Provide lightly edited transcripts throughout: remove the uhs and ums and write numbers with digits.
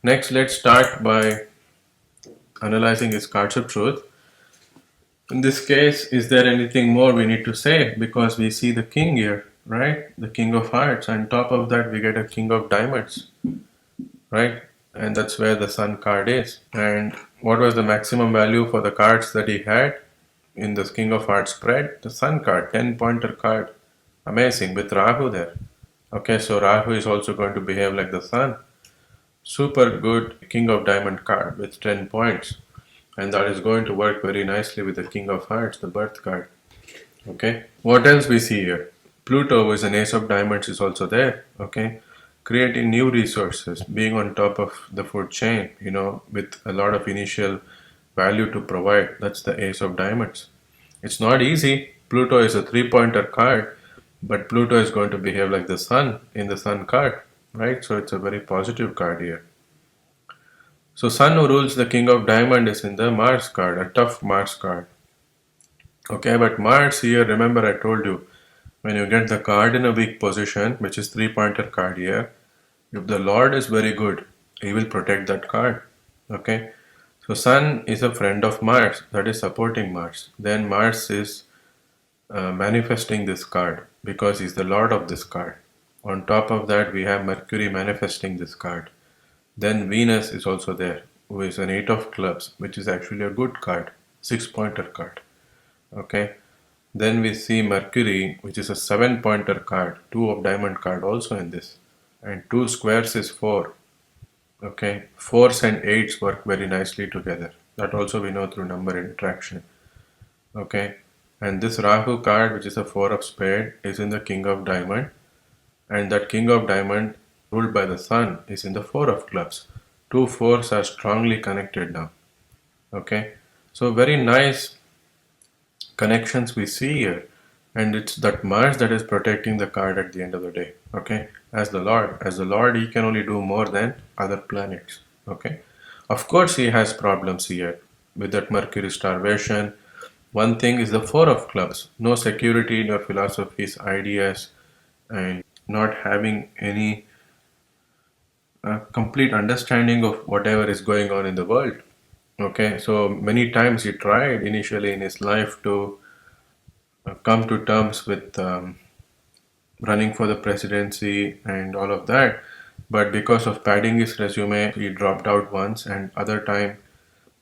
Next, let's start by analyzing his cards of truth. In this case, is there anything more we need to say? Because we see the king here, right? The king of hearts. On top of that, we get a king of diamonds, right? And that's where the sun card is. And what was the maximum value for the cards that he had in this king of hearts spread? The sun card, 10 pointer card. Amazing, with Rahu there. Okay, so Rahu is also going to behave like the sun. Super good king of diamond card with 10 points. And that is going to work very nicely with the king of hearts, the birth card. Okay, what else we see here? Pluto, who is an ace of diamonds, is also there. Okay, creating new resources, being on top of the food chain, with a lot of initial value to provide. That's the ace of diamonds. It's not easy. Pluto is a 3 pointer card, but Pluto is going to behave like the sun in the sun card, right? So it's a very positive card here. So sun, who rules the king of diamond, is in the Mars card, a tough Mars card. Okay, but Mars here, remember I told you, when you get the card in a weak position, which is 3 pointer card here, if the Lord is very good, he will protect that card. Okay, so Sun is a friend of Mars, that is supporting Mars. Then Mars is manifesting this card because he's the Lord of this card. On top of that, we have Mercury manifesting this card. Then Venus is also there, who is an 8 of clubs, which is actually a good card, 6 pointer card. Okay, then we see Mercury, which is a 7 pointer card, 2 of diamond card also in this. And 2 squares is 4. Okay, 4s and 8s work very nicely together. That also we know through number interaction. Okay, and this Rahu card, which is a 4 of spade, is in the king of diamond. And that king of diamond, ruled by the sun, is in the 4 of clubs. 2 4s are strongly connected now. Okay, so very nice connections we see here, and it's that Mars that is protecting the card at the end of the day. Okay, as the Lord he can only do more than other planets. Okay, of course he has problems here with that Mercury starvation. One thing is the 4 of clubs, no security in your philosophies, ideas, and not having any complete understanding of whatever is going on in the world. Okay, so many times he tried initially in his life to come to terms with running for the presidency and all of that, but because of padding his resume, he dropped out once, and other time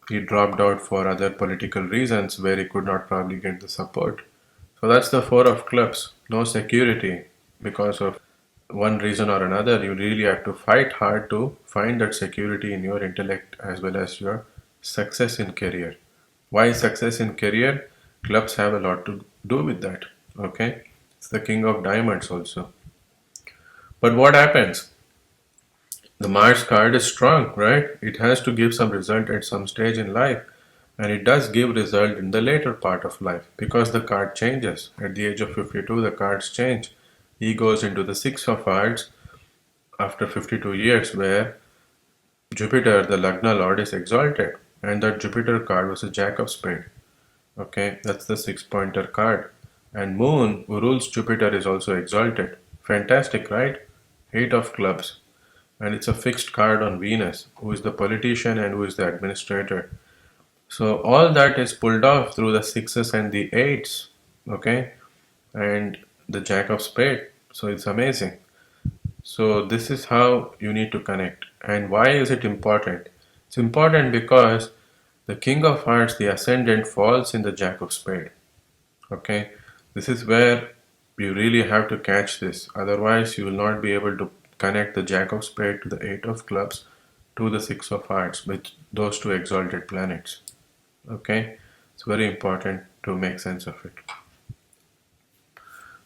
he dropped out for other political reasons where he could not probably get the support. So that's the 4 of clubs, no security because of one reason or another. You really have to fight hard to find that security in your intellect as well as your success in career. Why success in career? Clubs have a lot to do with that. Okay, it's the king of diamonds also. But what happens? The Mars card is strong, right? It has to give some result at some stage in life, and it does give result in the later part of life because the card changes. At the age of 52, the cards change. He goes into the 6 of hearts after 52 years, where Jupiter, the Lagna Lord, is exalted, and that Jupiter card was a Jack of Spade. Okay, that's the 6 pointer card. And Moon, who rules Jupiter, is also exalted. Fantastic, right? 8 of clubs. And it's a fixed card on Venus, who is the politician and who is the administrator. So all that is pulled off through the 6s and the 8s. Okay, and the Jack of Spade. So it's amazing. So this is how you need to connect. And why is it important? It's important because the King of Hearts, the ascendant, falls in the Jack of Spade. Okay, this is where you really have to catch this. Otherwise, you will not be able to connect the Jack of Spade to the 8 of clubs to the 6 of hearts with those two exalted planets. Okay, it's very important to make sense of it.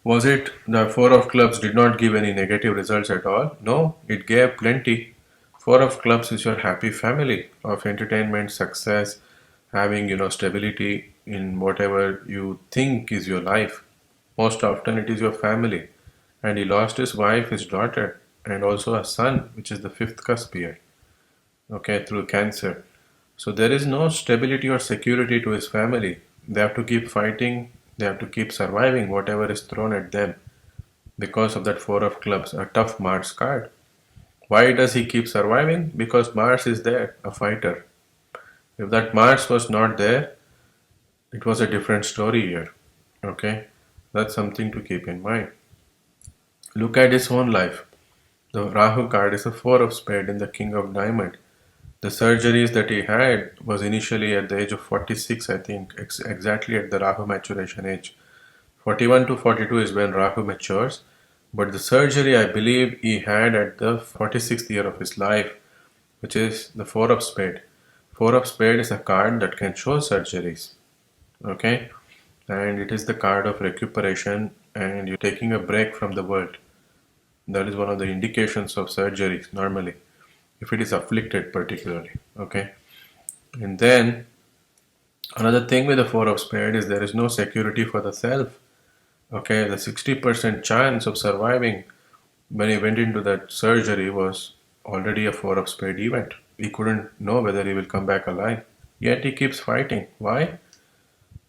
Was it the 4 of clubs did not give any negative results at all? No, it gave plenty. 4 of clubs is your happy family of entertainment, success, having stability in whatever you think is your life. Most often it is your family. And he lost his wife, his daughter, and also a son, which is the 5th cusp here. Okay, through cancer. So there is no stability or security to his family. They have to keep fighting, they have to keep surviving whatever is thrown at them because of that 4 of clubs, a tough Mars card. Why does he keep surviving? Because Mars is there, a fighter. If that Mars was not there, it was a different story here. Okay, that's something to keep in mind. Look at his own life. The Rahu card is a four of spade in the King of Diamond. The surgeries that he had was initially at the age of 46, I think, exactly at the Rahu maturation age. 41 to 42 is when Rahu matures, but the surgery I believe he had at the 46th year of his life, which is the four of spade. Four of spade is a card that can show surgeries, okay? And it is the card of recuperation and you're taking a break from the world. That is one of the indications of surgeries normally, if it is afflicted particularly, okay? And then another thing with the four of spade is there is no security for the self. Okay, the 60% chance of surviving when he went into that surgery was already a four of spade event. He couldn't know whether he will come back alive. Yet he keeps fighting. Why?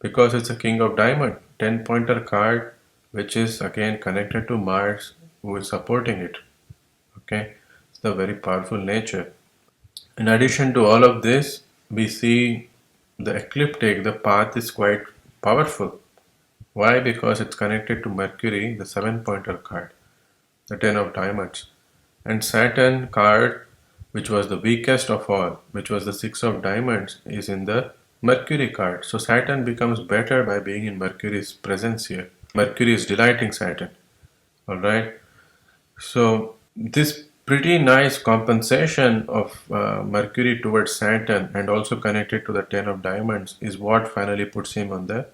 Because it's a king of diamond, 10 pointer card, which is again connected to Mars, who is supporting it. Okay, it's the very powerful nature. In addition to all of this, we see the ecliptic, the path is quite powerful. Why? Because it's connected to Mercury, the 7 pointer card, the 10 of diamonds. And Saturn card, which was the weakest of all, which was the 6 of diamonds, is in the Mercury card. So Saturn becomes better by being in Mercury's presence here. Mercury is delighting Saturn. Alright. So this pretty nice compensation of Mercury towards Saturn and also connected to the 10 of diamonds is what finally puts him on the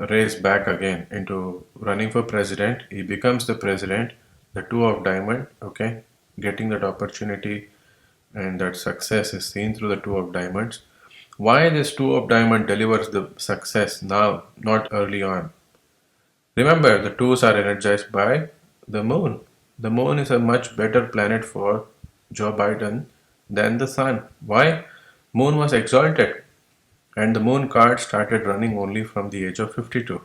race back again into running for president. He becomes the president, the two of diamond, okay, getting that opportunity and that success is seen through the two of diamonds. Why this two of diamond delivers the success now, not early on? Remember, the twos are energized by the moon. The moon is a much better planet for Joe Biden than the sun. Why? Moon was exalted and the moon card started running only from the age of 52.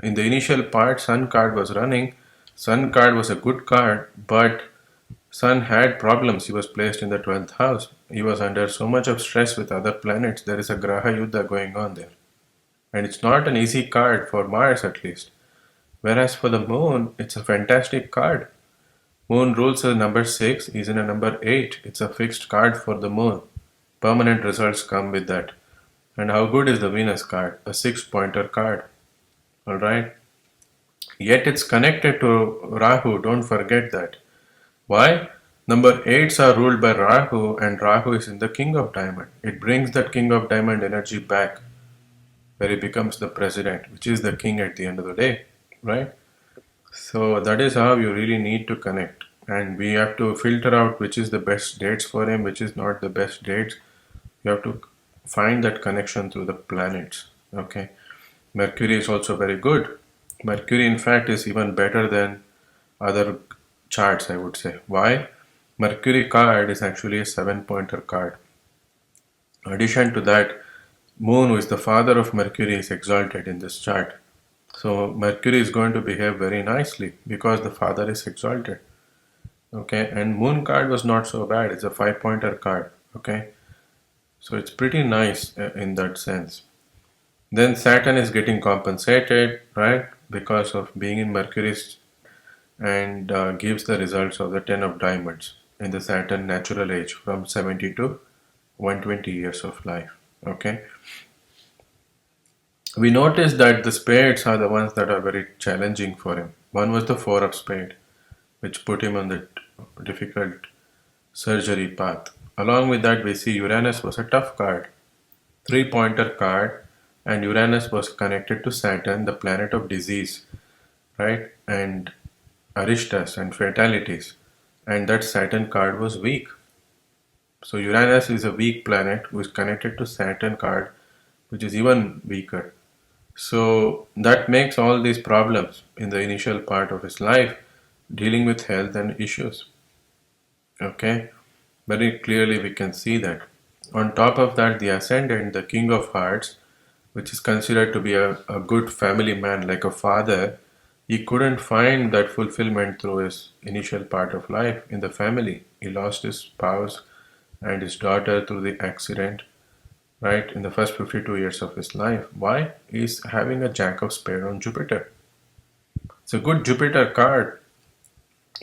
In the initial part, Sun card was running. Sun card was a good card, but Sun had problems. He was placed in the 12th house. He was under so much of stress with other planets. There is a Graha Yuddha going on there. And it's not an easy card for Mars at least. Whereas for the Moon, it's a fantastic card. Moon rules a number 6, is in a number 8. It's a fixed card for the Moon. Permanent results come with that. And how good is the Venus card? A 6 pointer card. Alright? Yet it's connected to Rahu, don't forget that. Why? Number 8s are ruled by Rahu and Rahu is in the King of Diamond. It brings that King of Diamond energy back where he becomes the president, which is the king at the end of the day, right? So that is how you really need to connect. And we have to filter out which is the best dates for him, which is not the best dates. You have to find that connection through the planets, okay? Mercury is also very good. Mercury, in fact, is even better than other charts, I would say. Why? Mercury card is actually a 7 pointer card. In addition to that, Moon, who is the father of Mercury, is exalted in this chart. So Mercury is going to behave very nicely because the father is exalted. Okay, and Moon card was not so bad. It's a 5 pointer card. Okay, so it's pretty nice in that sense. Then Saturn is getting compensated, right, because of being in Mercury's and gives the results of the 10 of diamonds in the Saturn natural age from 70 to 120 years of life. Okay. We noticed that the spades are the ones that are very challenging for him. One was the four of spade, which put him on the difficult surgery path. Along with that, we see Uranus was a tough card, 3 pointer card, and Uranus was connected to Saturn, the planet of disease, right? And aristas and fatalities. And that Saturn card was weak. So Uranus is a weak planet who is connected to Saturn card, which is even weaker. So that makes all these problems in the initial part of his life dealing with health and issues. Okay, very clearly we can see that. On top of that, the ascendant, the King of Hearts, which is considered to be a good family man, like a father, He couldn't find that fulfillment through his initial part of life in the family. He lost his spouse and his daughter through the accident, right, in the first 52 years of his life. Why? He's having a Jack of Spades on Jupiter. It's a good Jupiter card,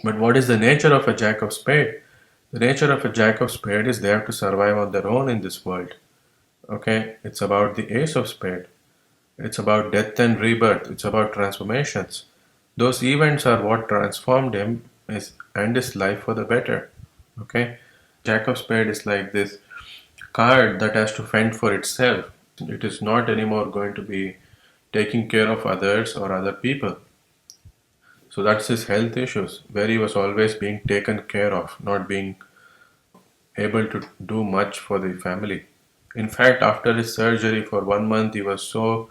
but what is the nature of a Jack of Spades? The nature of a Jack of Spades is they have to survive on their own in this world. Okay, it's about the Ace of Spades. It's about death and rebirth. It's about transformations. Those events are what transformed him and his life for the better. Okay, Jack of Spades is like this card that has to fend for itself. It is not anymore going to be taking care of others or other people. So that's his health issues, where he was always being taken care of, not being able to do much for the family. In fact, after his surgery for 1 month, he was so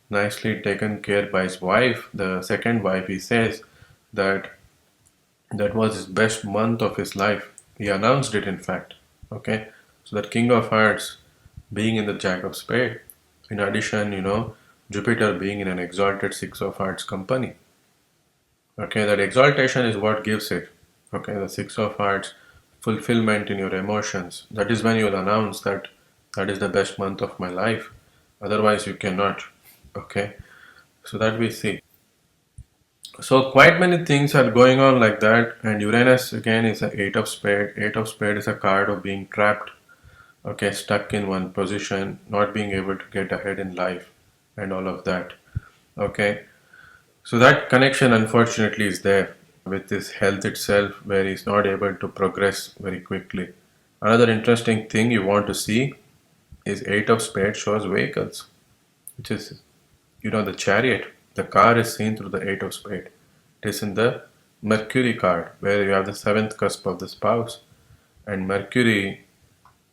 nicely taken care by his wife, the second wife. He says that that was his best month of his life. He announced it, in fact. Okay, so that King of Hearts being in the Jack of Spades. In addition, Jupiter being in an exalted Six of Hearts company. Okay, that exaltation is what gives it. Okay, the Six of Hearts, fulfillment in your emotions. That is when you'll announce that that is the best month of my life. Otherwise, you cannot. Okay, so that we see. So quite many things are going on like that, and Uranus again is an Eight of Spades. Eight of Spades is a card of being trapped. Okay, stuck in one position, not being able to get ahead in life, and all of that. Okay, so that connection unfortunately is there with his health itself, where he's not able to progress very quickly. Another interesting thing you want to see is Eight of Spades shows vehicles, which is, the chariot. The car is seen through the Eight of Spades. It is in the Mercury card, where you have the seventh cusp of the spouse, and Mercury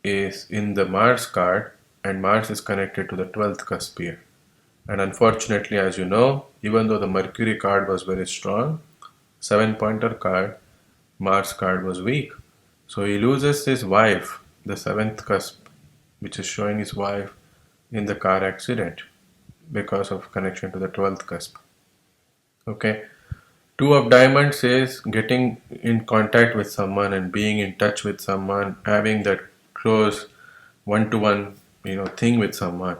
is in the Mars card, and Mars is connected to the 12th cusp here. And unfortunately, as you know, even though the Mercury card was very strong, 7 pointer card, Mars card was weak. So he loses his wife, the seventh cusp, which is showing his wife in the car accident because of connection to the 12th cusp. Okay. Two of diamonds is getting in contact with someone and being in touch with someone, having that close one-to-one, thing with someone.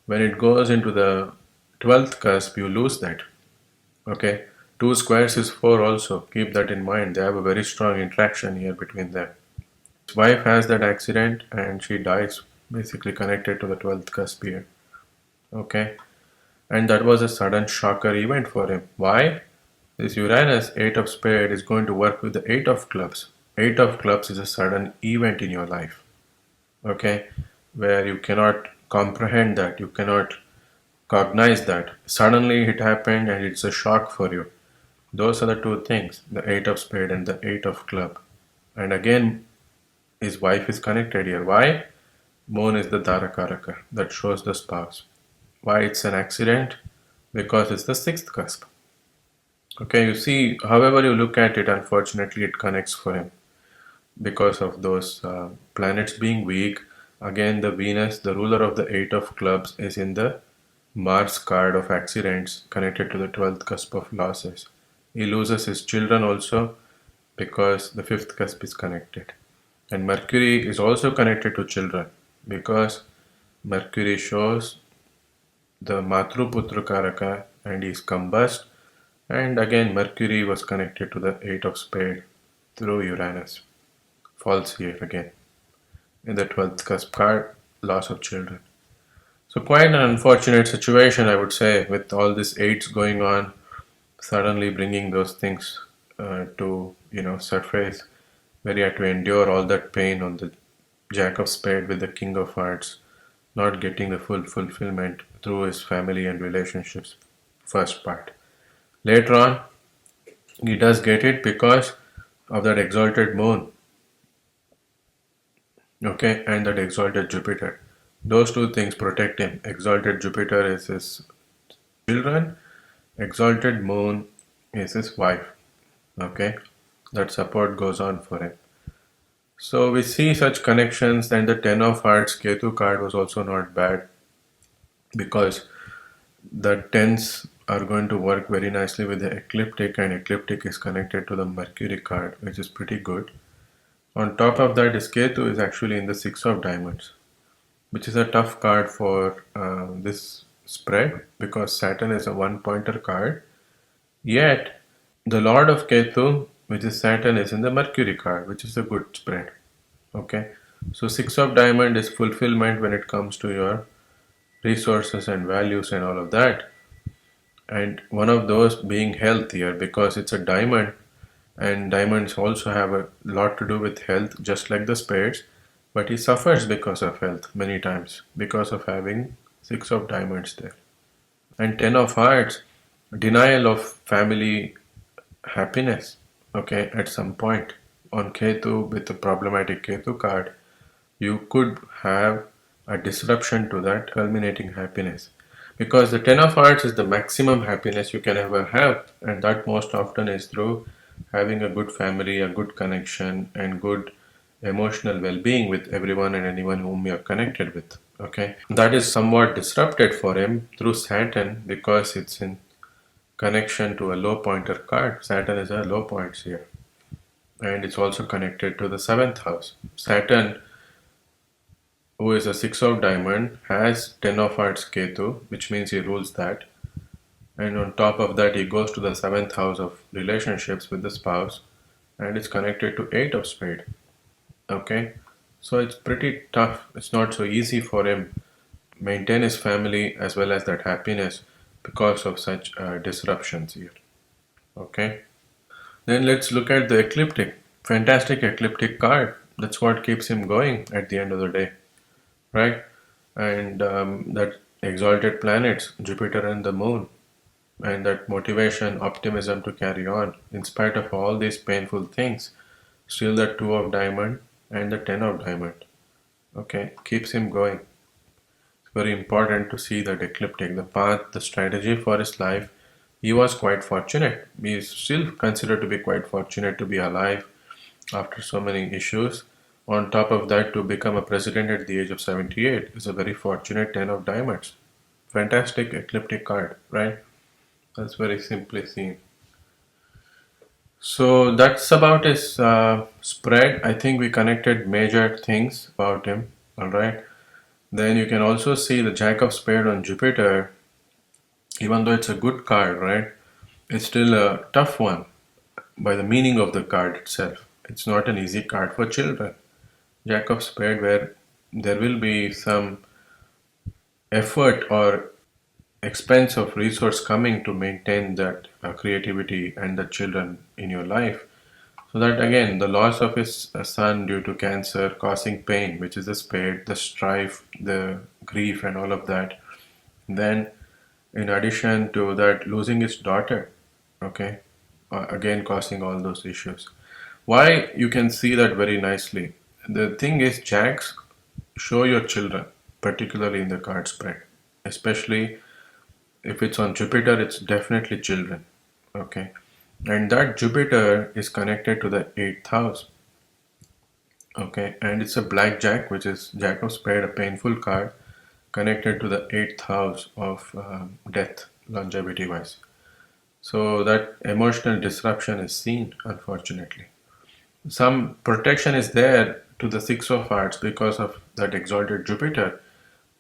When it goes into the 12th cusp, you lose that. Okay. Two squares is four also. Keep that in mind. They have a very strong interaction here between them. His wife has that accident and she dies, basically connected to the 12th cusp here. Okay. And that was a sudden shocker event for him. Why? This Uranus, Eight of Spades, is going to work with the Eight of Clubs. Eight of Clubs is a sudden event in your life. Okay. Where you cannot comprehend that, you cannot cognize that. Suddenly it happened and it's a shock for you. Those are the two things, the Eight of Spades and the Eight of Club. And again, his wife is connected here. Why? Moon is the Dharakaraka that shows the spouse. Why it's an accident? Because it's the sixth cusp. Okay, you see, however you look at it, unfortunately, it connects for him because of those planets being weak. Again, the Venus, the ruler of the Eight of Clubs, is in the Mars card of accidents connected to the 12th cusp of losses. He loses his children also because the fifth cusp is connected. And Mercury is also connected to children because Mercury shows the Matru Putra Karaka and is combust. And again, Mercury was connected to the Eight of Spades through Uranus. Falls here again. In the 12th cusp card, loss of children. So quite an unfortunate situation, I would say, with all these eights going on, suddenly bringing those things to surface, where he had to endure all that pain on the Jack of Spades with the King of Hearts, not getting the full fulfillment through his family and relationships. First part. Later on, he does get it because of that exalted moon, okay, and that exalted Jupiter. Those two things protect him. Exalted Jupiter is his children, exalted moon is his wife, okay. That support goes on for him. So we see such connections, and the Ten of Hearts Ketu card was also not bad because the tens are going to work very nicely with the ecliptic, and ecliptic is connected to the Mercury card, which is pretty good. On top of that, is Ketu is actually in the Six of Diamonds, which is a tough card for this spread because Saturn is a one pointer card. Yet, the Lord of Ketu, which is Saturn, is in the Mercury card, which is a good spread. Okay, so Six of Diamond is fulfillment when it comes to your resources and values and all of that. And one of those being healthier because it's a diamond, and diamonds also have a lot to do with health, just like the spades. But he suffers because of health many times because of having Six of Diamonds there. And Ten of Hearts, denial of family happiness, okay, at some point. On Ketu, with the problematic Ketu card, you could have a disruption to that culminating happiness. Because the Ten of Hearts is the maximum happiness you can ever have, and that most often is through having a good family, a good connection, and good emotional well being with everyone and anyone whom you are connected with. Okay, that is somewhat disrupted for him through Saturn because it's in connection to a low pointer card. Saturn is a low points here, and it's also connected to the seventh house. Saturn, who is a six of diamond, has 10 of hearts Ketu, which means he rules that. And on top of that, he goes to the seventh house of relationships with the spouse, and it's connected to eight of spade. Okay, so it's pretty tough. It's not so easy for him maintain his family as well as that happiness because of such disruptions here. Okay, then let's look at the ecliptic. Fantastic ecliptic card. That's what keeps him going at the end of the day, right? And that exalted planets, Jupiter and the Moon, and that motivation, optimism to carry on in spite of all these painful things. Still, the two of diamond and the 10 of diamond, okay, keeps him going. It's very important to see that ecliptic, the path, the strategy for his life. He was quite fortunate. He is still considered to be quite fortunate to be alive after so many issues. On top of that, to become a president at the age of 78 is a very fortunate 10 of diamonds. Fantastic ecliptic card, right? That's very simply seen. So that's about his spread. I think we connected major things about him. All right. Then you can also see the Jack of Spade on Jupiter. Even though it's a good card, right? It's still a tough one by the meaning of the card itself. It's not an easy card for children. Jack of Spade, where there will be some effort or expense of resource coming to maintain that creativity and the children in your life. So that again, the loss of his son due to cancer causing pain, which is the spade, the strife, the grief, and all of that. Then, in addition to that, losing his daughter, okay, again causing all those issues. Why you can see that very nicely. The thing is, jacks show your children, particularly in the card spread, especially if it's on Jupiter, it's definitely children. Okay. And that Jupiter is connected to the eighth house. Okay. And it's a blackjack, which is Jack of Spade, a painful card, connected to the eighth house of death, longevity wise. So that emotional disruption is seen, unfortunately. Some protection is there to the Six of Hearts because of that exalted Jupiter,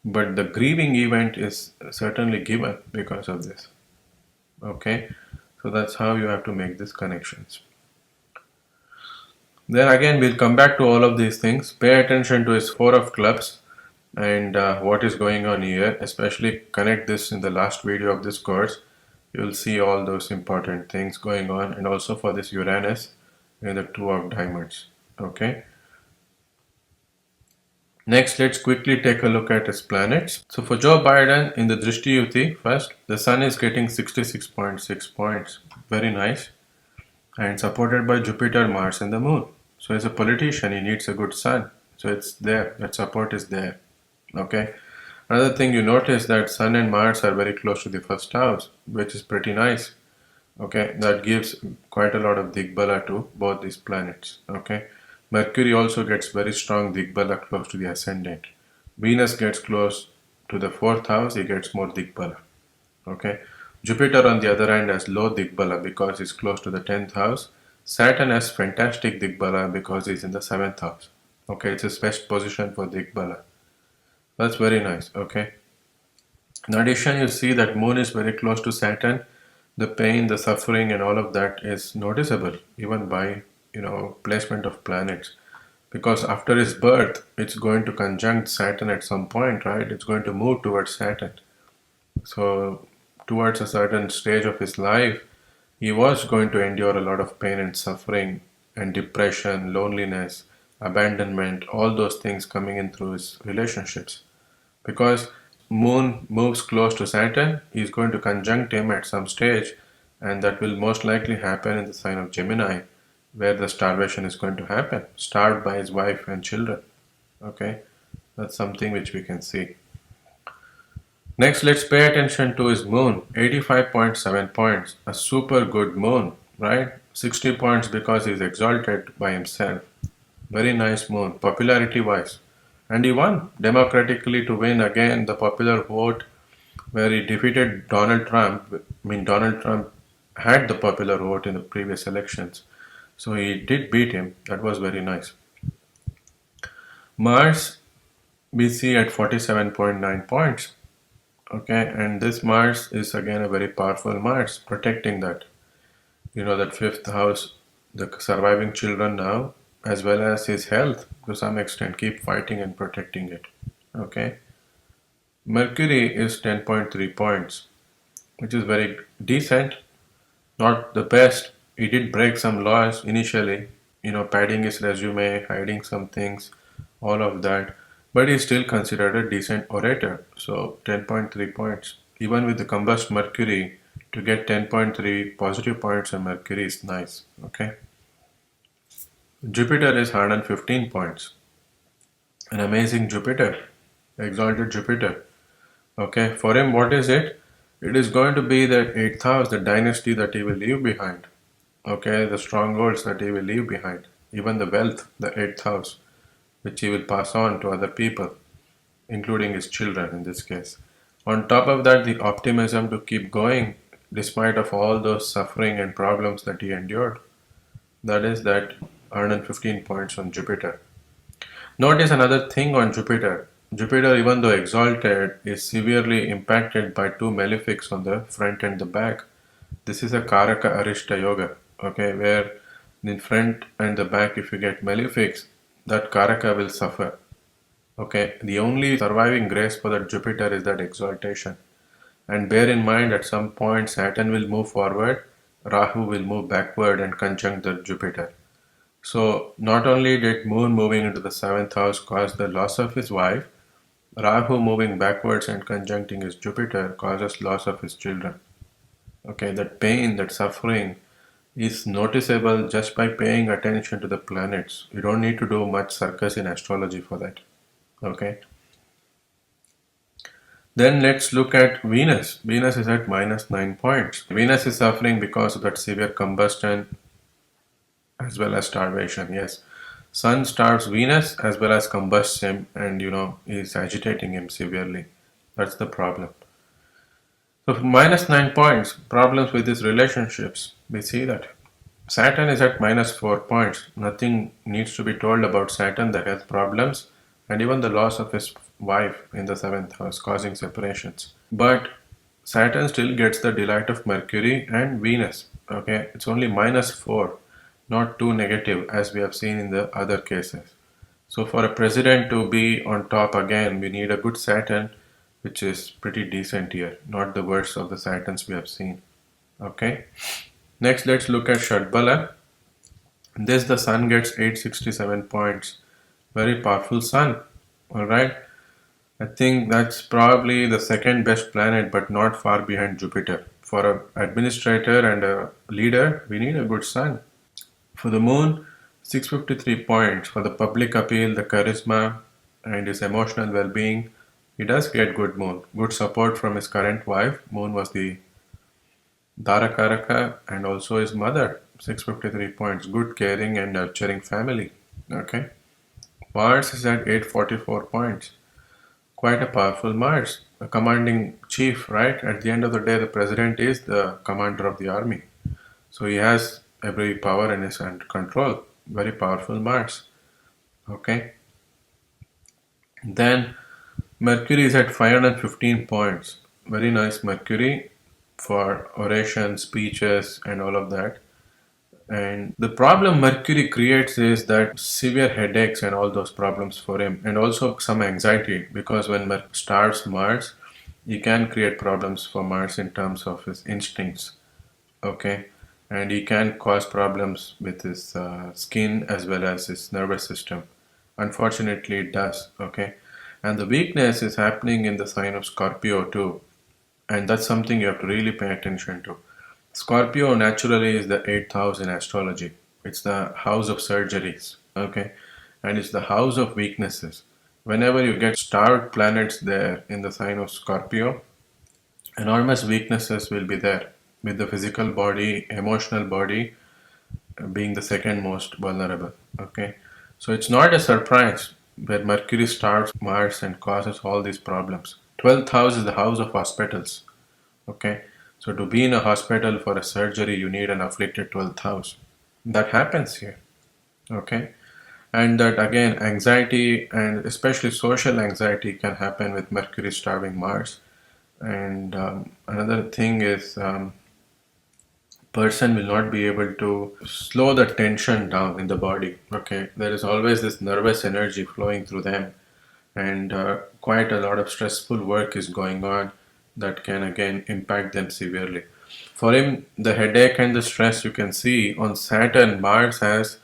but the grieving event is certainly given because of this. Okay, so that's how you have to make these connections. Then again, we'll come back to all of these things. Pay attention to his Four of Clubs and what is going on here, especially connect this in the last video of this course. You'll see all those important things going on, and also for this Uranus and the Two of Diamonds. Okay. Next, let's quickly take a look at his planets. So for Joe Biden in the Drishti Yuti, first, the Sun is getting 66.6 points. Very nice. And supported by Jupiter, Mars, and the Moon. So as a politician, he needs a good Sun. So it's there. That support is there. Okay. Another thing you notice that Sun and Mars are very close to the first house, which is pretty nice. Okay. That gives quite a lot of Digbala to both these planets. Okay. Mercury also gets very strong Digbala close to the ascendant. Venus gets close to the fourth house, he gets more Digbala. Okay, Jupiter, on the other hand, has low Digbala because it's close to the 10th house. Saturn has fantastic Digbala because he's in the 7th house. Okay, it's his best position for Digbala. That's very nice. Okay. In addition, you see that Moon is very close to Saturn. The pain, the suffering, and all of that is noticeable even by placement of planets. Because after his birth, it's going to conjunct Saturn at some point, right? It's going to move towards Saturn. So, towards a certain stage of his life, he was going to endure a lot of pain and suffering and depression, loneliness, abandonment, all those things coming in through his relationships. Because Moon moves close to Saturn, he's going to conjunct him at some stage, and that will most likely happen in the sign of Gemini, where the starvation is going to happen, starved by his wife and children. Okay, that's something which we can see. Next, let's pay attention to his moon, 85.7 points, a super good moon, right? 60 points because he's exalted by himself. Very nice moon, popularity wise. And he won democratically to win again the popular vote where he defeated Donald Trump. I mean, Donald Trump had the popular vote in the previous elections. So he did beat him. That was very nice. Mars, we see at 47.9 points. Okay, and this Mars is again a very powerful Mars, protecting that. That fifth house, the surviving children now, as well as his health to some extent, keep fighting and protecting it. Okay. Mercury is 10.3 points, which is very decent, not the best. He did break some laws initially, padding his resume, hiding some things, all of that. But he's still considered a decent orator. So 10.3 points. Even with the combust Mercury, to get 10.3 positive points on Mercury is nice. Okay. Jupiter is 115 points. An amazing Jupiter, exalted Jupiter. Okay, for him, what is it? It is going to be the 8th house, the dynasty that he will leave behind. Okay, the strongholds that he will leave behind. Even the wealth, the 8th house, which he will pass on to other people, including his children in this case. On top of that, the optimism to keep going despite of all those suffering and problems that he endured. That is that 115 points on Jupiter. Notice another thing on Jupiter. Jupiter, even though exalted, is severely impacted by two malefics on the front and the back. This is a Karaka Arishta Yoga, okay, where in front and the back, if you get malefics, that Karaka will suffer. Okay, the only surviving grace for that Jupiter is that exaltation. And bear in mind, at some point, Saturn will move forward, Rahu will move backward and conjunct the Jupiter. So, not only did Moon moving into the 7th house cause the loss of his wife, Rahu moving backwards and conjuncting his Jupiter causes loss of his children. Okay, that pain, that suffering is noticeable just by paying attention to the planets. You don't need to do much circus in astrology for that. Okay. Then let's look at Venus. Venus is at -9 points. Venus is suffering because of that severe combustion as well as starvation. Yes. Sun starves Venus as well as combusts him and is agitating him severely. That's the problem. So -9 points, problems with his relationships. We see that. Saturn is at -4 points. Nothing needs to be told about Saturn, the health problems, and even the loss of his wife in the 7th house, causing separations. But Saturn still gets the delight of Mercury and Venus. Okay, it's only -4, not too negative as we have seen in the other cases. So for a president to be on top again, we need a good Saturn, which is pretty decent here, not the worst of the Saturns we have seen. Okay. Next, let's look at Shadbala. This the Sun gets 867 points. Very powerful Sun. Alright. I think that's probably the second best planet, but not far behind Jupiter. For an administrator and a leader, we need a good Sun. For the Moon, 653 points. For the public appeal, the charisma, and his emotional well-being, he does get good Moon. Good support from his current wife. Moon was the Dharakaraka and also his mother. 653 points. Good, caring, and nurturing family. Okay. Mars is at 844 points. Quite a powerful Mars. a commanding chief, right? At the end of the day, the president is the commander of the army. So he has every power in his hand control. Very powerful Mars. Okay. Then Mercury is at 515 points. Very nice Mercury for oration, speeches, and all of that. And the problem Mercury creates is that severe headaches and all those problems for him, and also some anxiety because when Mercury starts Mars, he can create problems for Mars in terms of his instincts. Okay, and he can cause problems with his skin as well as his nervous system. Unfortunately, it does. Okay, and the weakness is happening in the sign of Scorpio too, and that's something you have to really pay attention to. Scorpio naturally is the eighth house in astrology. It's the house of surgeries, okay, and it's the house of weaknesses. Whenever you get starred planets there in the sign of Scorpio, enormous weaknesses will be there with the physical body, emotional body being the second most vulnerable. Okay, so it's not a surprise where Mercury starts Mars and causes all these problems. 12th house is the house of hospitals. Okay, so to be in a hospital for a surgery, you need an afflicted 12th house. That happens here. Okay, and that again, anxiety and especially social anxiety can happen with Mercury starving Mars. And another thing is person will not be able to slow the tension down in the body. Okay, there is always this nervous energy flowing through them, and quite a lot of stressful work is going on that can again impact them severely. For him, the headache and the stress you can see on Saturn, Mars has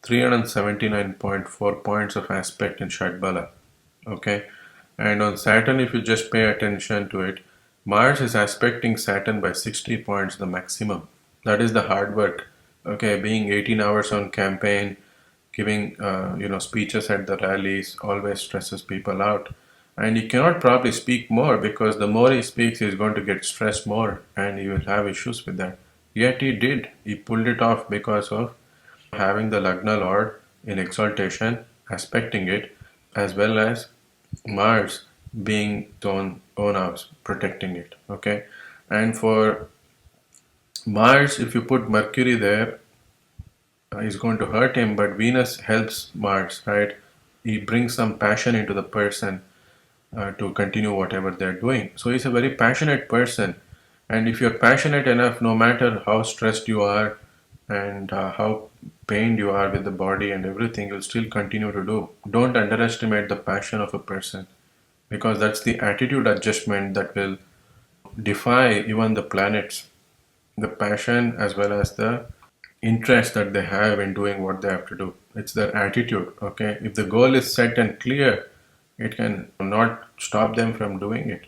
379.4 points of aspect in Shadbala. Okay, and on Saturn, if you just pay attention to it, Mars is aspecting Saturn by 60 points, the maximum. That is the hard work. Okay, being 18 hours on campaign, giving speeches at the rallies always stresses people out, and he cannot probably speak more because the more he speaks, he's going to get stressed more, and he will have issues with that. Yet he did. He pulled it off because of having the Lagna Lord in exaltation, aspecting it, as well as Mars being its own house, protecting it. Okay, and for Mars, if you put Mercury there, is going to hurt him, but Venus helps Mars, right? He brings some passion into the person to continue whatever they're doing. So he's a very passionate person, and if you're passionate enough, no matter how stressed you are and how pained you are with the body and everything, you'll still continue to do. Don't underestimate the passion of a person because that's the attitude adjustment that will defy even the planets. The passion as well as the interest that they have in doing what they have to do. It's their attitude. Okay, if the goal is set and clear, it can not stop them from doing it.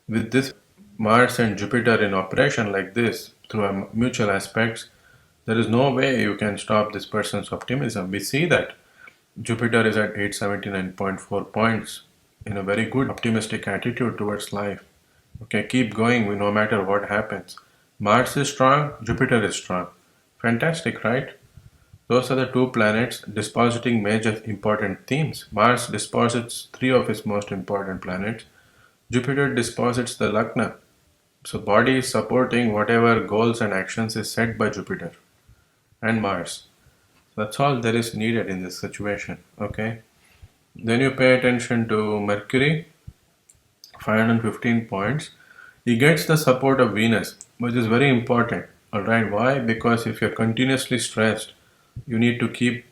With this Mars and Jupiter in operation like this through mutual aspects, there is no way you can stop this person's optimism. We see that Jupiter is at 879.4 points in a very good optimistic attitude towards life. Okay, keep going no matter what happens. Mars is strong, Jupiter is strong. Fantastic, right? Those are the two planets dispositing major important themes. Mars disposits three of its most important planets. Jupiter disposits the Lagna. So body is supporting whatever goals and actions is set by Jupiter and Mars. That's all there is needed in this situation. Okay. Then you pay attention to Mercury, 515 points. He gets the support of Venus, which is very important. Alright, why? Because if you're continuously stressed, you need to keep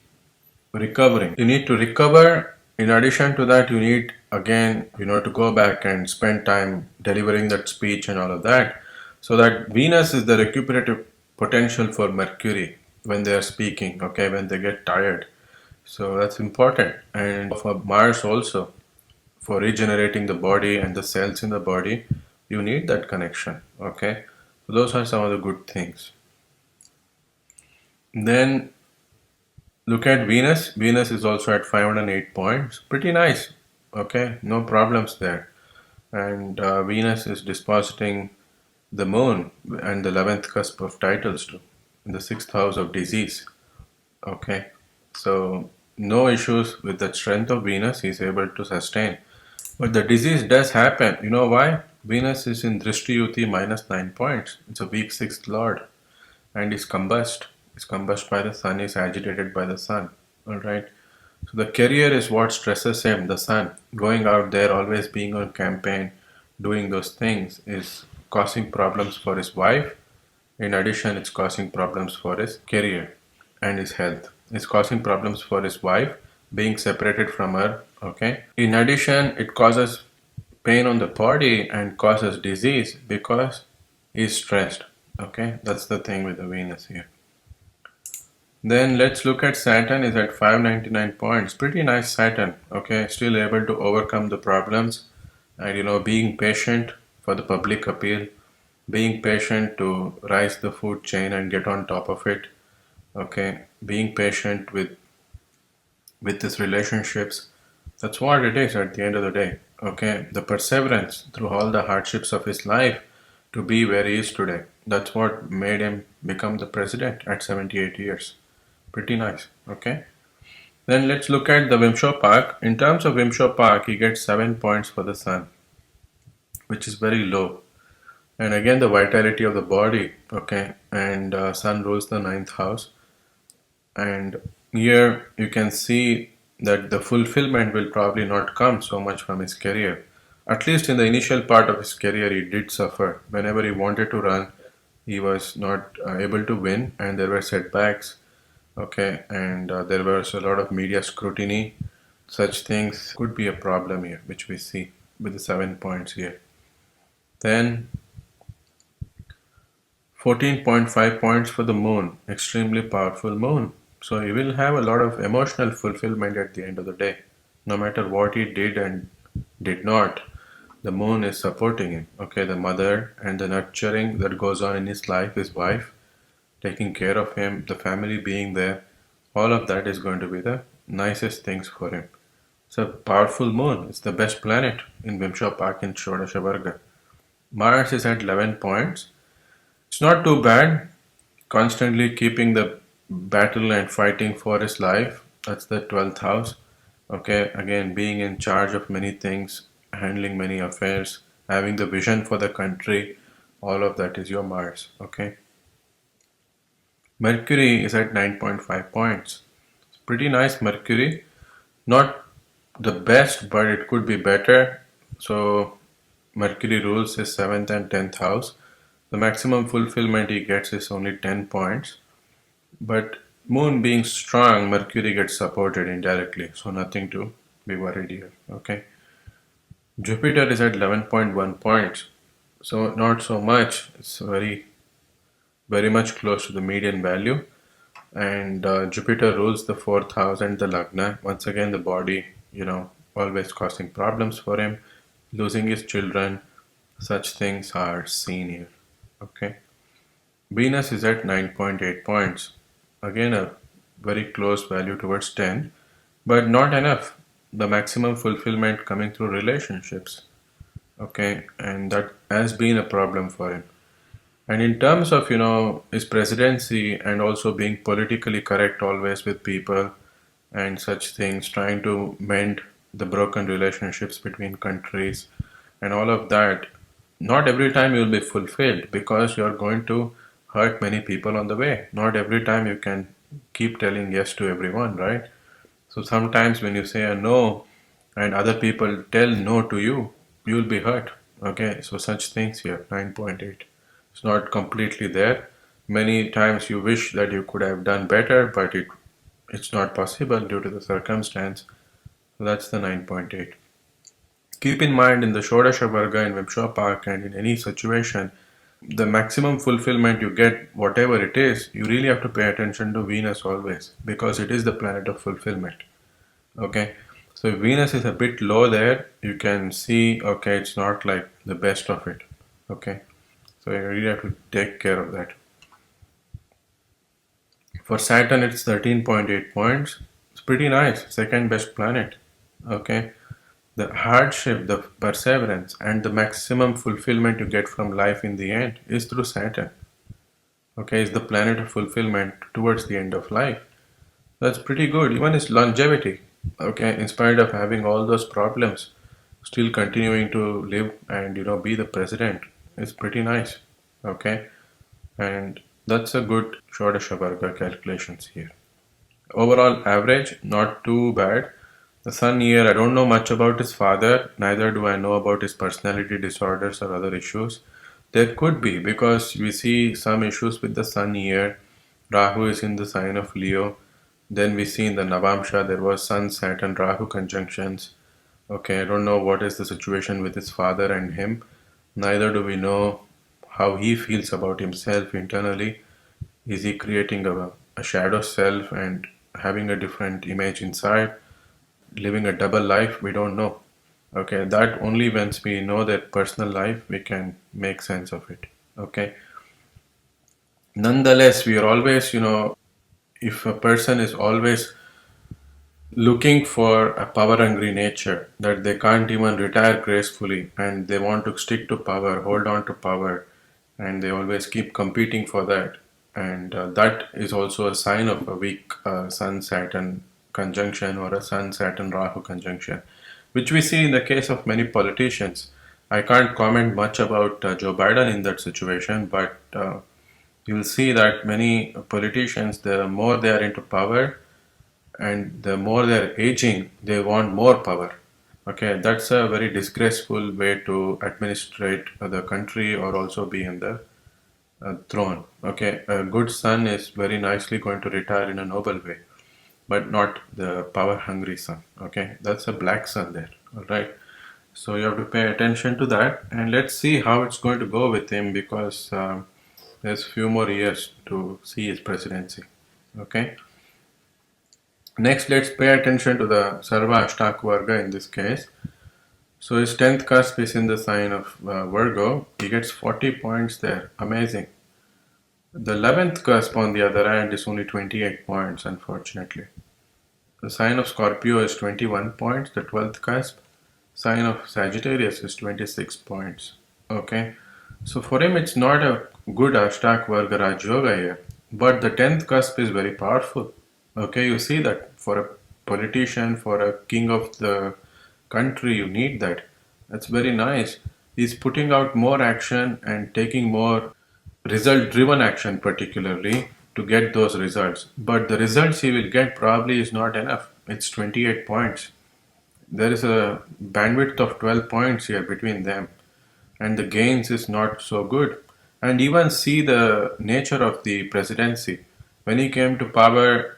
recovering. You need to recover. In addition to that, you need again, to go back and spend time delivering that speech and all of that. So that Venus is the recuperative potential for Mercury when they are speaking, okay, when they get tired. So that's important. And for Mars also, for regenerating the body and the cells in the body, you need that connection, okay? So those are some of the good things. Then look at Venus. Venus is also at 508 points. Pretty nice. Okay, no problems there. And Venus is dispositing the moon and the 11th cusp of titles too, in the 6th house of disease. Okay, so no issues with the strength of Venus. He's able to sustain. But the disease does happen. You know why? Venus is in Drishtiyuti minus 9 points. It's a weak sixth lord and is combust. Is combust by the sun, is agitated by the sun. Alright. So the career is what stresses him, the sun. Going out there, always being on campaign, doing those things is causing problems for his wife. In addition, it's causing problems for his career and his health. It's causing problems for his wife being separated from her. Okay. In addition, it causes pain on the body and causes disease because he's stressed. Okay. That's the thing with the Venus here. Then let's look at Saturn is at 599 points. Pretty nice Saturn. Okay. Still able to overcome the problems and being patient for the public appeal, being patient to rise the food chain and get on top of it. Okay, being patient with his relationships. That's what it is at the end of the day. Okay, the perseverance through all the hardships of his life to be where he is today. That's what made him become the president at 78 years. Pretty nice. Okay. Then let's look at the Vimsho Park. In terms of Vimsho Park, he gets 7 points for the sun, which is very low. And again, the vitality of the body. Okay, and sun rules the ninth house. And here you can see that the fulfillment will probably not come so much from his career. At least in the initial part of his career, he did suffer. Whenever he wanted to run, he was not able to win, and there were setbacks. Okay, and there was a lot of media scrutiny. Such things could be a problem here, which we see with the 7 points here. Then 14.5 points for the moon, extremely powerful moon. So he will have a lot of emotional fulfillment at the end of the day. No matter what he did and did not, the moon is supporting him. Okay, the mother and the nurturing that goes on in his life, his wife, taking care of him, the family being there, all of that is going to be the nicest things for him. It's a powerful moon. It's the best planet in Vimsha Park in Shodasha Varga. Mars is at 11 points. It's not too bad. Constantly keeping the battle and fighting for his life. That's the 12th house. Okay, again, being in charge of many things, handling many affairs, having the vision for the country, all of that is your Mars. Okay. Mercury is at 9.5 points. It's pretty nice, Mercury. Not the best, but it could be better. So, Mercury rules his 7th and 10th house. The maximum fulfillment he gets is only 10 points. But Moon being strong, Mercury gets supported indirectly. So nothing to be worried here. Okay. Jupiter is at 11.1 points. So not so much. It's very much close to the median value. And Jupiter rules the 4th house and the Lagna. Once again, the body, always causing problems for him. Losing his children. Such things are seen here. Okay. Venus is at 9.8 points. Again, a very close value towards 10, but not enough. The maximum fulfillment coming through relationships. Okay, and that has been a problem for him. And in terms of, his presidency and also being politically correct always with people and such things, trying to mend the broken relationships between countries and all of that, not every time you'll be fulfilled because you're going to hurt many people on the way. Not every time you can keep telling yes to everyone, right? So sometimes when you say a no and other people tell no to you, you'll be hurt. Okay, so such things here, 9.8. It's not completely there. Many times you wish that you could have done better, but it's not possible due to the circumstance. So that's the 9.8. Keep in mind in the Shodasha Varga in Vimsha Park and in any situation, the maximum fulfillment you get, whatever it is, you really have to pay attention to Venus always because it is the planet of fulfillment. Okay, so if Venus is a bit low there, you can see, okay, it's not like the best of it. Okay, so you really have to take care of that. For Saturn, it's 13.8 points. It's pretty nice, second best planet. Okay, the hardship, the perseverance, and the maximum fulfillment you get from life in the end is through Saturn. Okay, is the planet of fulfillment towards the end of life. That's pretty good. Even its longevity. Okay, in spite of having all those problems, still continuing to live and be the president is pretty nice. Okay, and that's a good Shodasha Varga calculations here. Overall average, not too bad. The Sun here, I don't know much about his father, neither do I know about his personality disorders or other issues. There could be, because we see some issues with the Sun here. Rahu is in the sign of Leo. Then we see in the Navamsha there was Sun, Saturn, Rahu conjunctions. Okay, I don't know what is the situation with his father and him. Neither do we know how he feels about himself internally. Is he creating a shadow self and having a different image inside, living a double life? We don't know. Okay, that only once we know their personal life we can make sense of it. Okay, nonetheless, we are always, if a person is always looking for a power hungry nature, that they can't even retire gracefully and they want to stick to power, hold on to power, and they always keep competing for that. And that is also a sign of a weak Sun Saturn conjunction or a Sun Saturn Rahu conjunction, which we see in the case of many politicians. I can't comment much about Joe Biden in that situation, but you'll see that many politicians, the more they are into power, and the more they're aging, they want more power. Okay, that's a very disgraceful way to administrate the country or also be in the throne. Okay, a good son is very nicely going to retire in a noble way, but not the power hungry son. Okay, that's a black son there. All right, so you have to pay attention to that, and let's see how it's going to go with him, because there's few more years to see his presidency. Okay. Next, let's pay attention to the Sarva Ashtak Varga in this case. So his 10th cusp is in the sign of Virgo. He gets 40 points there. Amazing. The 11th cusp, on the other hand, is only 28 points, unfortunately. The sign of Scorpio is 21 points, the 12th cusp. Sign of Sagittarius is 26 points. Okay. So for him, it's not a good Ashtak Varga Raj Yoga here. But the 10th cusp is very powerful. Okay, you see that for a politician, for a king of the country, you need that. That's very nice. He's putting out more action and taking more result driven action, particularly to get those results. But the results he will get probably is not enough. It's 28 points. There is a bandwidth of 12 points here between them, and the gains is not so good. And even see the nature of the presidency. When he came to power,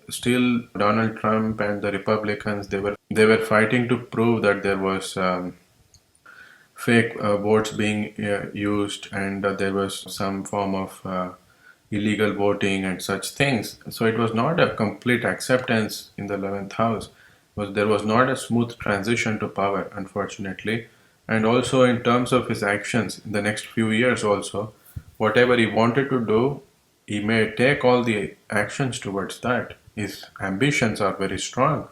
still Donald Trump and the Republicans, they were fighting to prove that there was fake votes being used, and there was some form of illegal voting and such things. So it was not a complete acceptance in the 11th house. There was not a smooth transition to power, unfortunately. And also in terms of his actions in the next few years also, whatever he wanted to do, he may take all the actions towards that. His ambitions are very strong,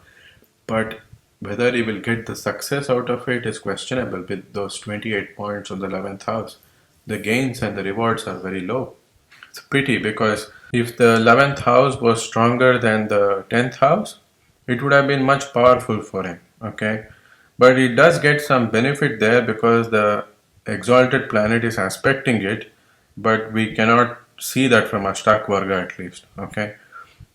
but whether he will get the success out of it is questionable with those 28 points on the 11th house. The gains and the rewards are very low. It's a pity, because if the 11th house was stronger than the 10th house, it would have been much powerful for him. Okay, but it does get some benefit there because the exalted planet is aspecting it, but we cannot see that from Ashtak Varga at least. Okay,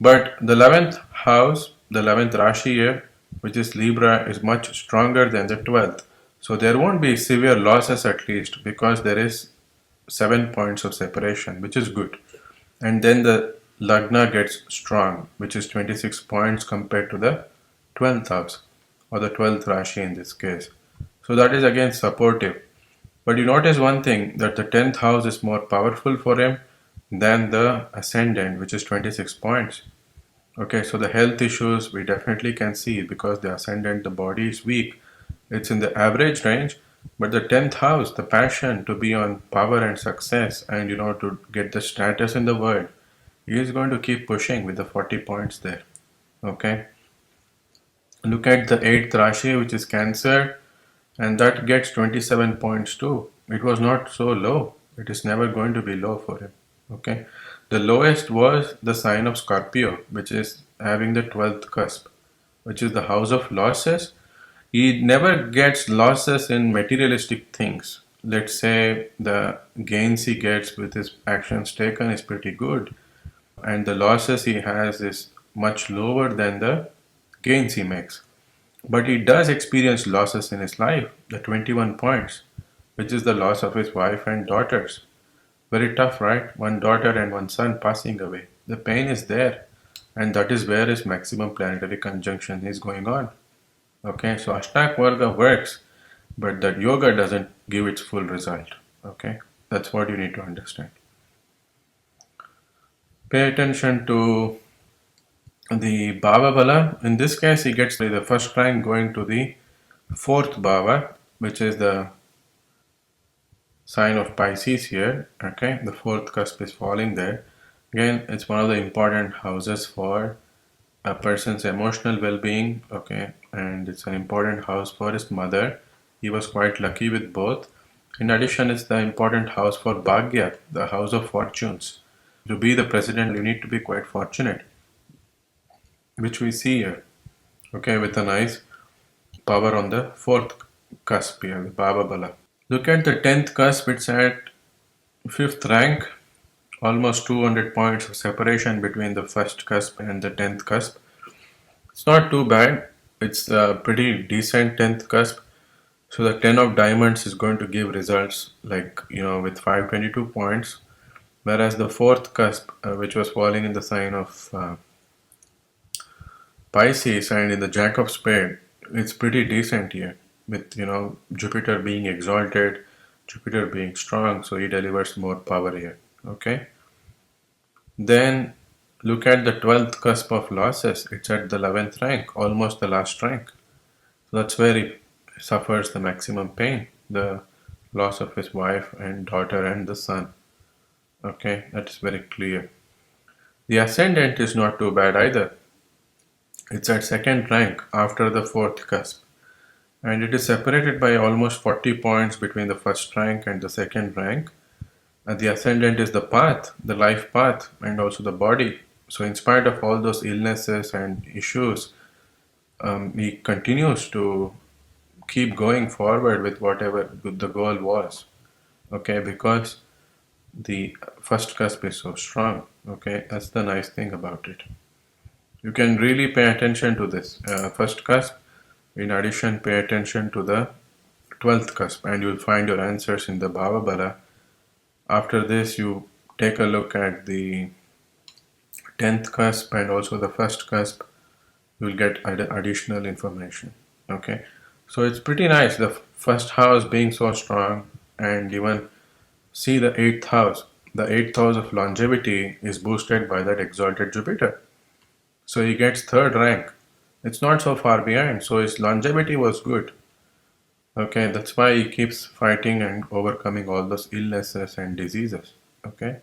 but the 11th house, the 11th Rashi here, which is Libra, is much stronger than the 12th. So there won't be severe losses at least, because there is 7 points of separation, which is good. And then the Lagna gets strong, which is 26 points compared to the 12th house, or the 12th Rashi in this case. So that is again supportive. But you notice one thing, that the 10th house is more powerful for him than the ascendant, which is 26 points. Okay, so the health issues we definitely can see, because the ascendant, the body is weak. It's in the average range, but the 10th house, the passion to be on power and success and to get the status in the world, he is going to keep pushing with the 40 points there. Okay, look at the 8th Rashi, which is Cancer, and that gets 27 points too. It was not so low. It is never going to be low for him. Okay, the lowest was the sign of Scorpio, which is having the 12th cusp, which is the house of losses. He never gets losses in materialistic things. Let's say the gains he gets with his actions taken is pretty good, and the losses he has is much lower than the gains he makes. But he does experience losses in his life, the 21 points, which is the loss of his wife and daughters. Very tough, right? One daughter and one son passing away. The pain is there, and that is where his maximum planetary conjunction is going on. Okay, so Ashtak Varga works, but that yoga doesn't give its full result. Okay, that's what you need to understand. Pay attention to the Bhava Bala. In this case, he gets the first rank going to the fourth Bhava, which is the sign of Pisces here. Okay, the fourth cusp is falling there. Again, it's one of the important houses for a person's emotional well-being. Okay, and it's an important house for his mother. He was quite lucky with both. In addition, it's the important house for Bhagya, the house of fortunes. To be the president, you need to be quite fortunate, which we see here. Okay, with a nice power on the fourth cusp here, the Baba Bala. Look at the 10th cusp, it's at fifth rank, almost 200 points of separation between the first cusp and the 10th cusp. It's not too bad, it's a pretty decent 10th cusp. So the 10 of diamonds is going to give results like, with 522 points, whereas the fourth cusp, which was falling in the sign of Pisces and in the Jack of Spade, it's pretty decent here with Jupiter being exalted, Jupiter being strong, so he delivers more power here. Okay. Then look at the 12th cusp of losses. It's at the 11th rank, almost the last rank. So that's where he suffers the maximum pain, the loss of his wife and daughter and the son. Okay, that is very clear. The ascendant is not too bad either. It's at second rank after the fourth cusp, and it is separated by almost 40 points between the first rank and the second rank. And the ascendant is the path, the life path, and also the body. So, in spite of all those illnesses and issues, he continues to keep going forward with whatever the goal was. Okay, because the first cusp is so strong. Okay, that's the nice thing about it. You can really pay attention to this first cusp. In addition, pay attention to the 12th cusp, and you'll find your answers in the Bhava Bala. After this, you take a look at the 10th cusp and also the first cusp. You'll get additional information. Okay, so it's pretty nice. The first house being so strong, and even see the 8th house. The 8th house of longevity is boosted by that exalted Jupiter. So he gets third rank. It's not so far behind, so his longevity was good. Okay, that's why he keeps fighting and overcoming all those illnesses and diseases. Okay,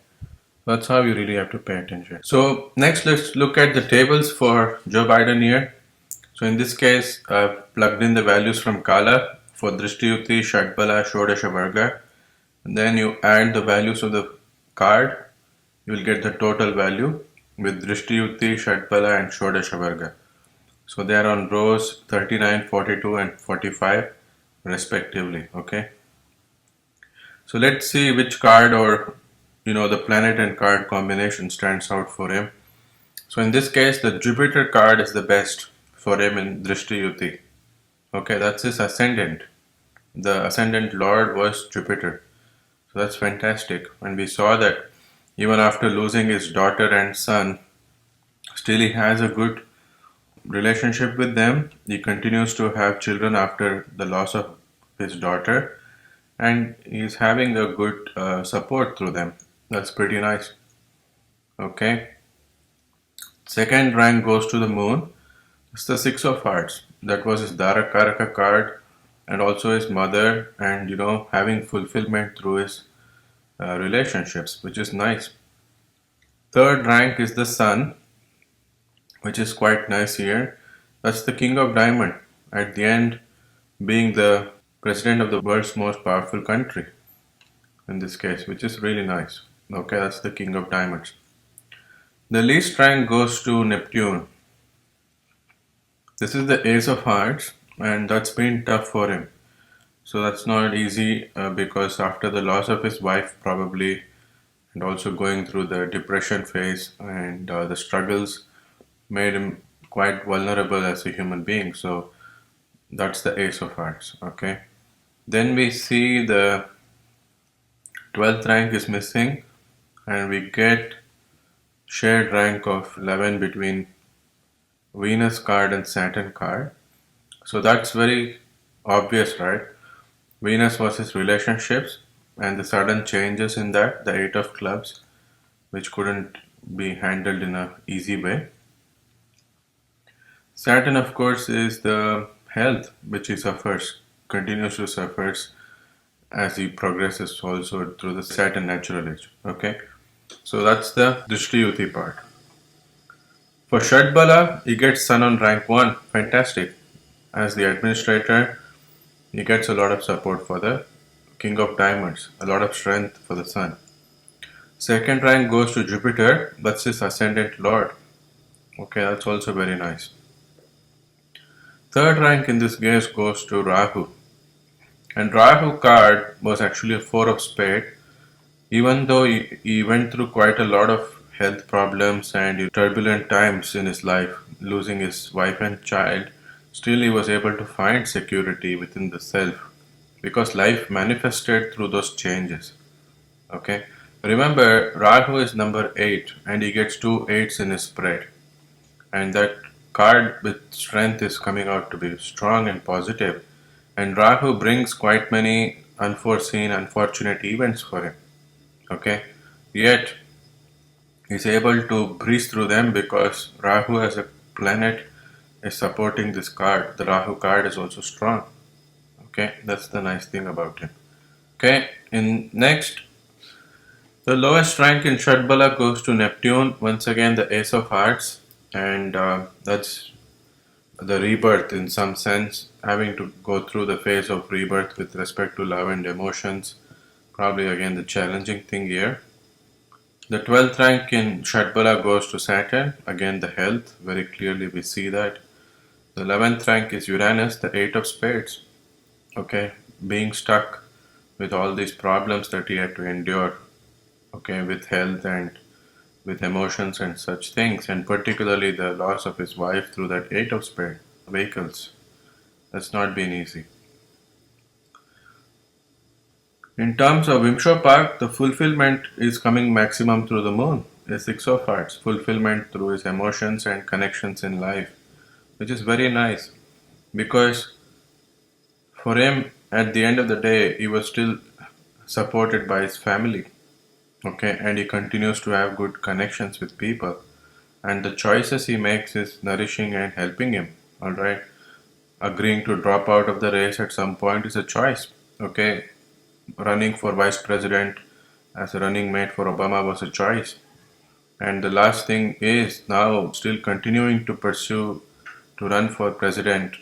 that's how you really have to pay attention. So next, let's look at the tables for Joe Biden here. So in this case, I've plugged in the values from Kala for Drishtiyuti, Shadbala, Shodasha Varga. And then you add the values of the card, you will get the total value with Drishtiyuti, Shadbala and Shodasha Varga. So they are on rows 39, 42 and 45 respectively. Okay. So let's see which card or the planet and card combination stands out for him. So in this case, the Jupiter card is the best for him in Drishtiyuti. Okay, that's his ascendant. The ascendant lord was Jupiter. So that's fantastic. And we saw that even after losing his daughter and son, still he has a good relationship with them. He continues to have children after the loss of his daughter, and he's having a good support through them. That's pretty nice. Okay. Second rank goes to the moon. It's the Six of Hearts. That was his Dharakaraka card, and also his mother, and having fulfillment through his relationships, which is nice. Third rank is the Sun, which is quite nice here. That's the King of Diamond. At the end, being the president of the world's most powerful country in this case, which is really nice. Okay, that's the King of Diamonds. The least rank goes to Neptune. This is the Ace of Hearts, and that's been tough for him. So that's not easy because after the loss of his wife, probably, and also going through the depression phase and the struggles made him quite vulnerable as a human being. So that's the Ace of Hearts. Okay. Then we see the 12th rank is missing, and we get shared rank of 11 between Venus card and Saturn card. So that's very obvious, right? Venus was his relationships and the sudden changes in that, the Eight of Clubs, which couldn't be handled in a easy way. Saturn, of course, is the health which he suffers, continues to suffers as he progresses also through the Saturn natural age. Okay, so that's the Drishtiyuti part. For Shadbala, he gets Sun on rank 1. Fantastic. As the administrator, he gets a lot of support for the King of Diamonds, a lot of strength for the Sun. Second rank goes to Jupiter, that's his ascendant lord. Okay, that's also very nice. Third rank in this case goes to Rahu. And Rahu card was actually a four of spade. Even though he went through quite a lot of health problems and turbulent times in his life, losing his wife and child, still he was able to find security within the self because life manifested through those changes. Okay. Remember, Rahu is number 8 and he gets two eights in his spread. And that card with strength is coming out to be strong and positive. And Rahu brings quite many unforeseen, unfortunate events for him. Okay. Yet he's able to breeze through them because Rahu as a planet is supporting this card. The Rahu card is also strong. Okay. That's the nice thing about him. Okay. In next, the lowest rank in Shadbala goes to Neptune, once again the Ace of Hearts, and that's the rebirth in some sense, having to go through the phase of rebirth with respect to love and emotions. Probably again the challenging thing here. The 12th rank in Shadbala goes to Saturn, again the health, very clearly we see that. The 11th rank is Uranus, the 8 of Spades. Okay, being stuck with all these problems that he had to endure, okay, with health and with emotions and such things, and particularly the loss of his wife through that eight of spade vehicles. That's not been easy. In terms of Vimshopak, the fulfillment is coming maximum through the moon. A six of hearts, fulfillment through his emotions and connections in life, which is very nice because for him, at the end of the day, he was still supported by his family. Okay, and he continues to have good connections with people, and the choices he makes is nourishing and helping him. All right, agreeing to drop out of the race at some point is a choice. Okay, running for vice president as a running mate for Obama was a choice, and the last thing is now still continuing to pursue to run for president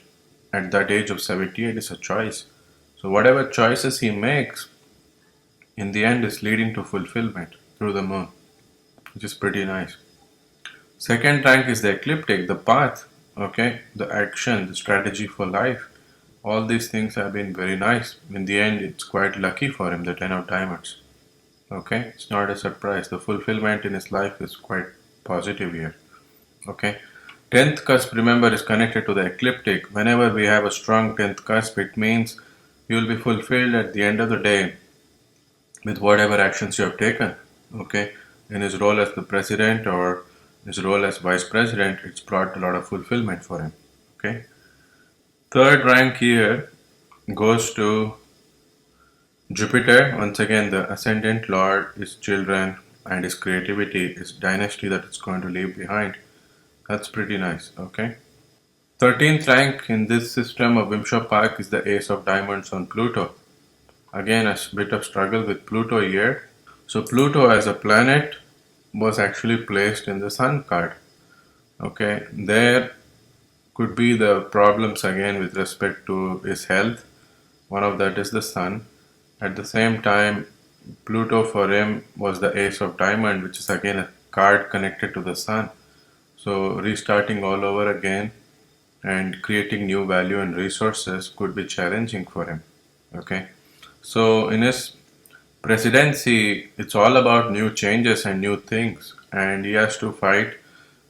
at that age of 78 is a choice. So whatever choices he makes in the end is leading to fulfillment through the moon, which is pretty nice. Second rank is the ecliptic, the path, okay, the action, the strategy for life. All these things have been very nice. In the end, it's quite lucky for him, the 10 of diamonds. Okay, it's not a surprise. The fulfillment in his life is quite positive here. Okay, 10th cusp, remember, is connected to the ecliptic. Whenever we have a strong 10th cusp, it means you will be fulfilled at the end of the day with whatever actions you have taken. Okay, in his role as the president or his role as vice president, it's brought a lot of fulfillment for him. Okay, third rank here goes to Jupiter. Once again, the ascendant lord, his children, and his creativity, his dynasty that it's going to leave behind. That's pretty nice. Okay. 13th rank in this system of Vimsha Park is the Ace of Diamonds on Pluto. Again, a bit of struggle with Pluto here. So Pluto as a planet was actually placed in the Sun card. Okay, there could be the problems again with respect to his health. One of that is the Sun. At the same time, Pluto for him was the Ace of Diamond, which is again a card connected to the Sun. So restarting all over again and creating new value and resources could be challenging for him. Okay, so in his presidency, it's all about new changes and new things, and he has to fight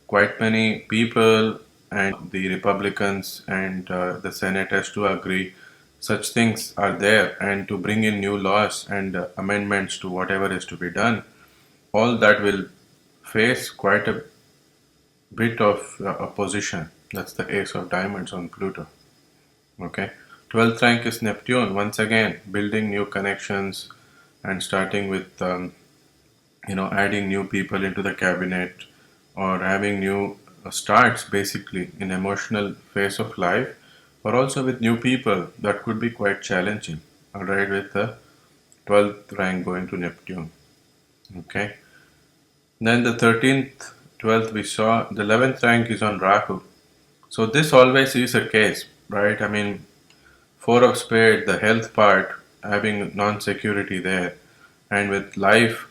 quite many people, and the Republicans and the Senate has to agree such things are there, and to bring in new laws and amendments to whatever is to be done. All that will face quite a bit of opposition. That's the Ace of Diamonds on Pluto. Okay. 12th rank is Neptune. Once again, building new connections and starting with, adding new people into the cabinet or having new starts basically in emotional phase of life, or also with new people that could be quite challenging. All right, with the 12th rank going to Neptune. Okay. Then the 13th, 12th we saw, the 11th rank is on Rahu. So this always is a case, right? I mean, four of spade, the health part, having non-security there, and with life,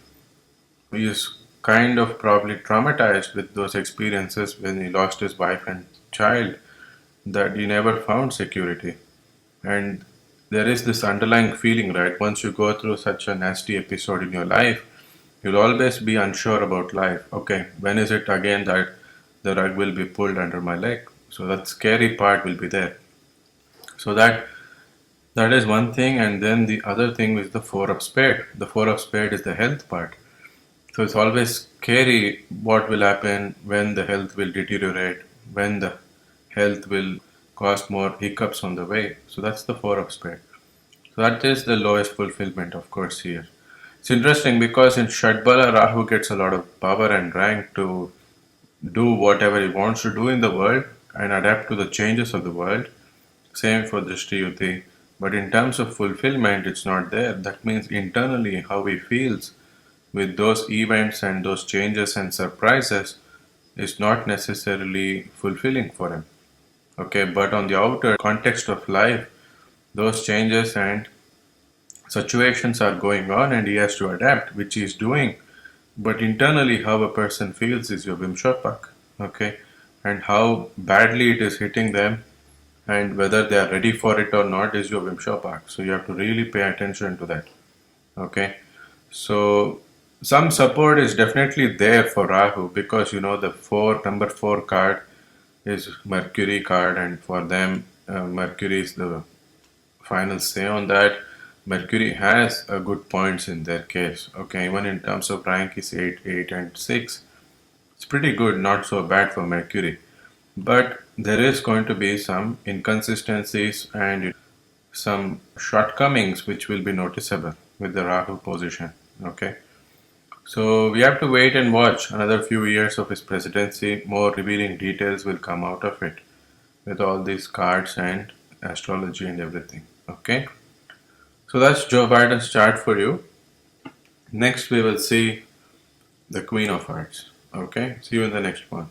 he is kind of probably traumatized with those experiences when he lost his wife and child, that he never found security. And there is this underlying feeling, right? Once you go through such a nasty episode in your life, you'll always be unsure about life. Okay, when is it again that the rug will be pulled under my leg? So that scary part will be there. So that is one thing, and then the other thing is the four of spade. The four of spade is the health part. So it's always scary what will happen when the health will deteriorate, when the health will cause more hiccups on the way. So that's the four of spade. So that is the lowest fulfillment, of course, here. It's interesting because in Shadbala, Rahu gets a lot of power and rank to do whatever he wants to do in the world and adapt to the changes of the world. Same for Drishtiyuti. But in terms of fulfillment, it's not there. That means internally how he feels with those events and those changes and surprises is not necessarily fulfilling for him. Okay, but on the outer context of life, those changes and situations are going on and he has to adapt, which he is doing. But internally, how a person feels is your Vimshopak. Okay, and how badly it is hitting them and whether they are ready for it or not is your Vimshopak. So you have to really pay attention to that. Okay, so some support is definitely there for Rahu because the number four card is Mercury card, and for them, Mercury is the final say on that. Mercury has a good points in their case. Okay, even in terms of rank is 8, 8, and 6. It's pretty good, not so bad for Mercury. But there is going to be some inconsistencies and some shortcomings which will be noticeable with the Rahu position. Okay. So we have to wait and watch another few years of his presidency. More revealing details will come out of it with all these cards and astrology and everything. Okay. So that's Joe Biden's chart for you. Next, we will see the Queen of Hearts. Okay. See you in the next one.